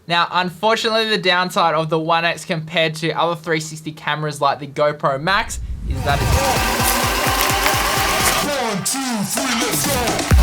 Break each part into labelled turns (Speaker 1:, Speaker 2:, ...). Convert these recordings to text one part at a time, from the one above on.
Speaker 1: Now, unfortunately, the downside of the ONE X compared to other 360 cameras like the GoPro Max is that it's 1, 2, 3, let's go.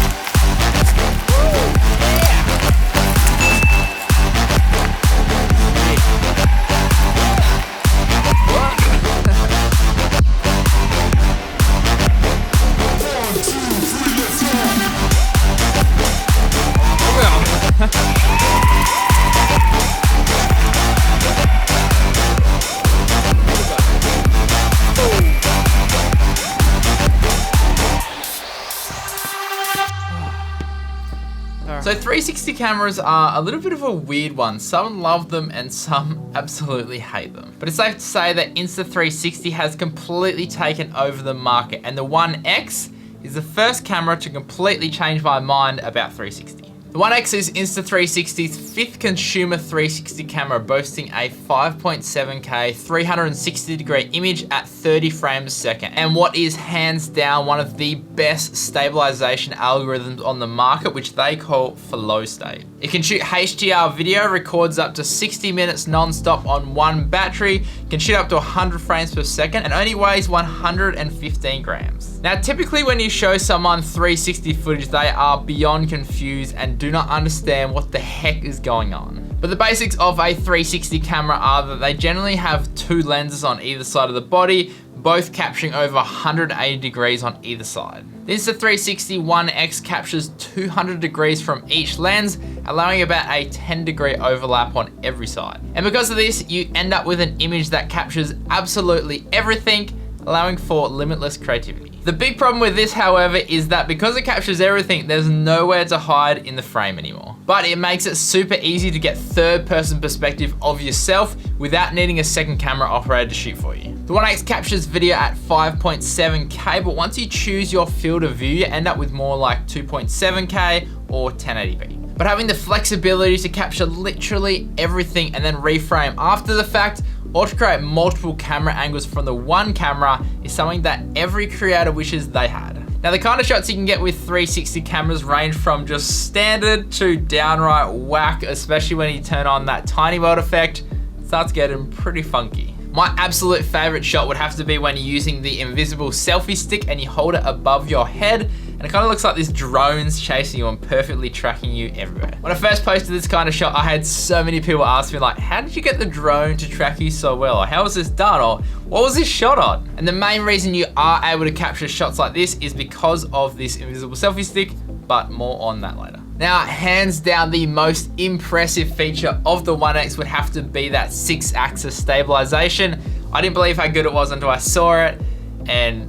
Speaker 1: So 360 cameras are a little bit of a weird one. Some love them and some absolutely hate them. But it's safe to say that Insta360 has completely taken over the market, and the ONE X is the first camera to completely change my mind about 360. The ONE X is Insta360's 5th consumer 360 camera, boasting a 5.7K 360-degree image at 30 frames a second, and what is hands down one of the best stabilization algorithms on the market, which they call flow state. It can shoot HDR video, records up to 60 minutes non-stop on one battery, can shoot up to 100 frames per second, and only weighs 115 grams. Now, typically when you show someone 360 footage, they are beyond confused and do not understand what the heck is going on. But the basics of a 360 camera are that they generally have 2 lenses on either side of the body, both capturing over 180 degrees on either side. The Insta360 ONE X captures 200 degrees from each lens, allowing about a 10-degree overlap on every side. And because of this, you end up with an image that captures absolutely everything, allowing for limitless creativity. The big problem with this, however, is that because it captures everything, there's nowhere to hide in the frame anymore. But it makes it super easy to get third-person perspective of yourself without needing a second camera operator to shoot for you. The ONE X captures video at 5.7K, but once you choose your field of view, you end up with more like 2.7K or 1080p. But having the flexibility to capture literally everything and then reframe after the fact, or to create multiple camera angles from the one camera, is something that every creator wishes they had. Now, the kind of shots you can get with 360 cameras range from just standard to downright whack, especially when you turn on that tiny world effect. It starts getting pretty funky. My absolute favorite shot would have to be when you're using the invisible selfie stick and you hold it above your head, and it kind of looks like this drone's chasing you and perfectly tracking you everywhere. When I first posted this kind of shot, I had so many people ask me like, how did you get the drone to track you so well? Or how was this done? Or what was this shot on? And the main reason you are able to capture shots like this is because of this invisible selfie stick, but more on that later. Now, hands down, the most impressive feature of the ONE X would have to be that 6-axis stabilization. I didn't believe how good it was until I saw it, and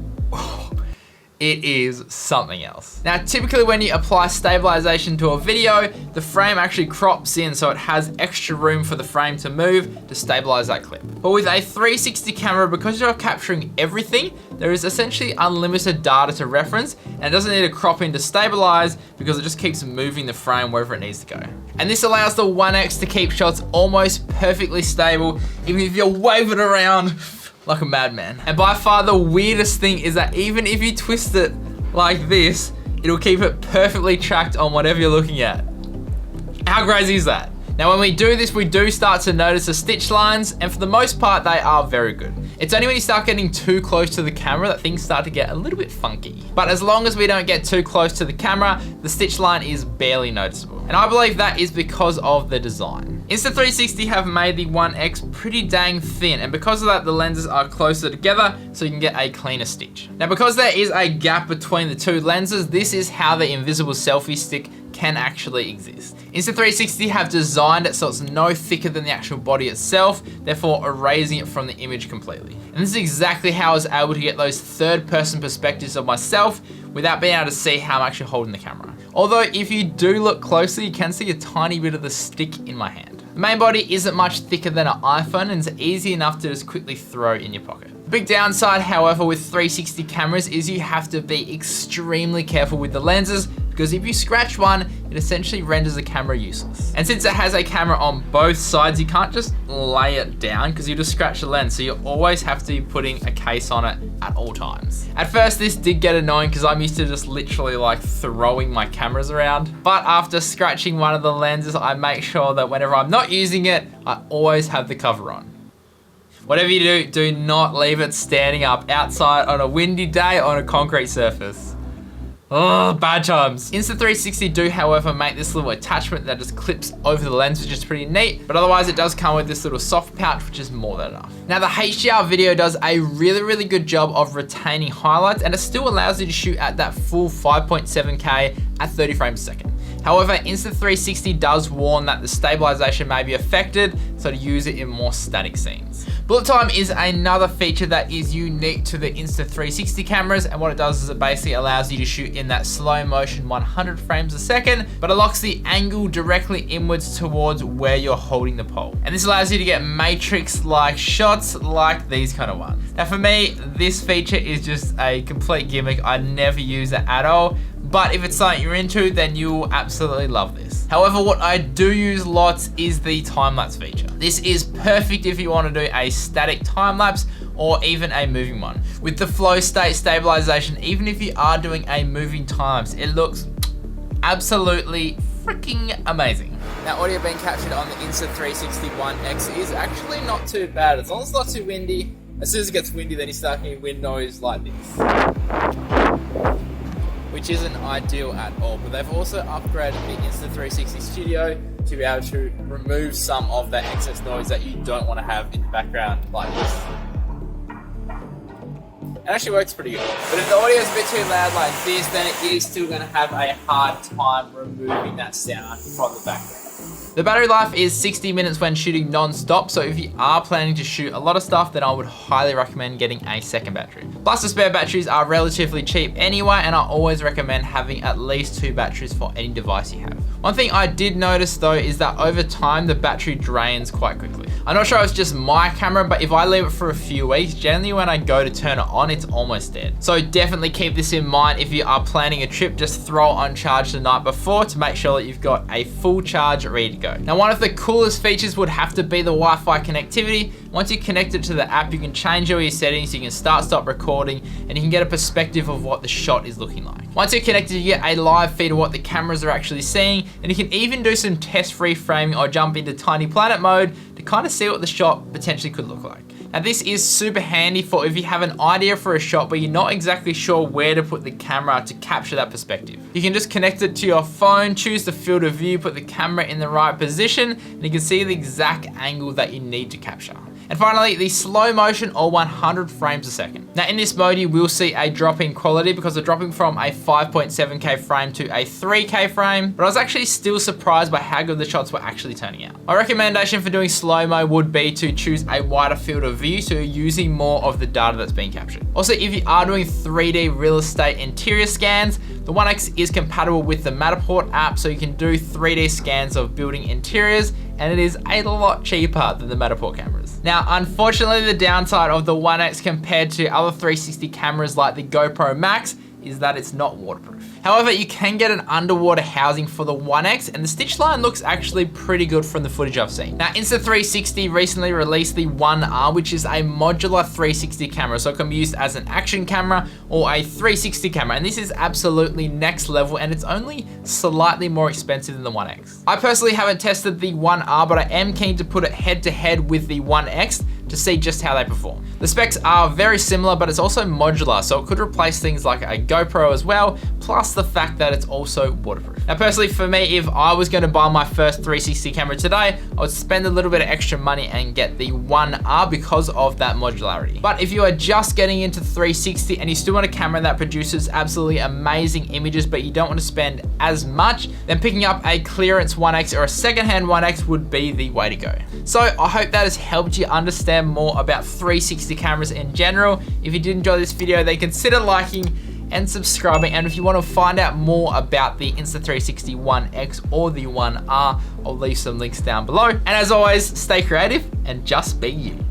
Speaker 1: it is something else. Now, typically when you apply stabilization to a video, the frame actually crops in so it has extra room for the frame to move to stabilize that clip. But with a 360 camera, because you're capturing everything, there is essentially unlimited data to reference, and it doesn't need to crop in to stabilize because it just keeps moving the frame wherever it needs to go. And this allows the ONE X to keep shots almost perfectly stable, even if you're waving around like a madman. And by far the weirdest thing is that even if you twist it like this, it'll keep it perfectly tracked on whatever you're looking at. How crazy is that? Now, when we do this, we do start to notice the stitch lines, and for the most part, they are very good. It's only when you start getting too close to the camera that things start to get a little bit funky. But as long as we don't get too close to the camera, the stitch line is barely noticeable. And I believe that is because of the design. Insta360 have made the ONE X pretty dang thin, and because of that, the lenses are closer together so you can get a cleaner stitch. Now, because there is a gap between the two lenses, this is how the invisible selfie stick can actually exist. Insta360 have designed it so it's no thicker than the actual body itself, therefore erasing it from the image completely. And this is exactly how I was able to get those third-person perspectives of myself without being able to see how I'm actually holding the camera. Although if you do look closely, you can see a tiny bit of the stick in my hand. The main body isn't much thicker than an iPhone, and it's easy enough to just quickly throw in your pocket. The big downside, however, with 360 cameras is you have to be extremely careful with the lenses because if you scratch one, it essentially renders the camera useless. And since it has a camera on both sides, you can't just lay it down because you just scratch the lens. So you always have to be putting a case on it at all times. At first, this did get annoying because I'm used to just literally like throwing my cameras around. But after scratching one of the lenses, I make sure that whenever I'm not using it, I always have the cover on. Whatever you do, do not leave it standing up outside on a windy day on a concrete surface. Oh, bad times. Insta360 do, however, make this little attachment that just clips over the lens, which is pretty neat, but otherwise it does come with this little soft pouch, which is more than enough. Now, the HDR video does a really good job of retaining highlights, and it still allows you to shoot at that full 5.7K at 30 frames a second. However, Insta360 does warn that the stabilization may be affected, so to use it in more static scenes. Bullet time is another feature that is unique to the Insta360 cameras, and what it does is it basically allows you to shoot in that slow motion 100 frames a second, but it locks the angle directly inwards towards where you're holding the pole. And this allows you to get matrix-like shots like these kind of ones. Now for me, this feature is just a complete gimmick. I never use it at all. But if it's something you're into, then you'll absolutely love this. However, what I do use lots is the time-lapse feature. This is perfect if you want to do a static time-lapse or even a moving one. With the flow state stabilization, even if you are doing a moving time-lapse, it looks absolutely freaking amazing. Now, audio being captured on the Insta360 ONE X is actually not too bad. As long as it's not too windy. As soon as it gets windy, then you start getting wind noise like this, which isn't ideal at all. But they've also upgraded the Insta360 Studio to be able to remove some of that excess noise that you don't want to have in the background like this. It actually works pretty good. But if the audio is a bit too loud like this, then it is still going to have a hard time removing that sound from the background. The battery life is 60 minutes when shooting non-stop, so if you are planning to shoot a lot of stuff, then I would highly recommend getting a second battery. Plus, the spare batteries are relatively cheap anyway, and I always recommend having at least 2 batteries for any device you have. One thing I did notice though is that over time, the battery drains quite quickly. I'm not sure if it's just my camera, but if I leave it for a few weeks, generally when I go to turn it on, it's almost dead. So definitely keep this in mind if you are planning a trip. Just throw it on charge the night before to make sure that you've got a full charge ready to go. Now, one of the coolest features would have to be the Wi-Fi connectivity. Once you connect it to the app, you can change all your settings, you can start, stop recording, and you can get a perspective of what the shot is looking like. Once you're connected, you get a live feed of what the cameras are actually seeing, and you can even do some test reframing or jump into Tiny Planet mode to kind of see what the shot potentially could look like. Now, this is super handy for if you have an idea for a shot but you're not exactly sure where to put the camera to capture that perspective. You can just connect it to your phone, choose the field of view, put the camera in the right position, and you can see the exact angle that you need to capture. And finally, the slow motion or 100 frames a second. Now in this mode, you will see a drop in quality because we're dropping from a 5.7K frame to a 3K frame, but I was actually still surprised by how good the shots were actually turning out. My recommendation for doing slow-mo would be to choose a wider field of view so you're using more of the data that's being captured. Also, if you are doing 3D real estate interior scans, the ONE X is compatible with the Matterport app, so you can do 3D scans of building interiors, and it is a lot cheaper than the Matterport cameras. Now, unfortunately, the downside of the ONE X compared to other 360 cameras like the GoPro Max is that it's not waterproof. However, you can get an underwater housing for the ONE X, and the stitch line looks actually pretty good from the footage I've seen. Now, Insta360 recently released the ONE R, which is a modular 360 camera, so it can be used as an action camera or a 360 camera, and this is absolutely next level, and it's only slightly more expensive than the ONE X. I personally haven't tested the ONE R, but I am keen to put it head to head with the ONE X to see just how they perform. The specs are very similar, but it's also modular, so it could replace things like a GoPro as well, plus the fact that it's also waterproof. Now, personally for me, if I was gonna buy my first 360 camera today, I would spend a little bit of extra money and get the ONE R because of that modularity. But if you are just getting into 360 and you still want a camera that produces absolutely amazing images, but you don't want to spend as much, then picking up a clearance ONE X or a secondhand ONE X would be the way to go. So I hope that has helped you understand more about 360 cameras in general. If you did enjoy this video, then consider liking and subscribing. And if you want to find out more about the Insta360 ONE X or the ONE R, I'll leave some links down below. And as always, stay creative and just be you.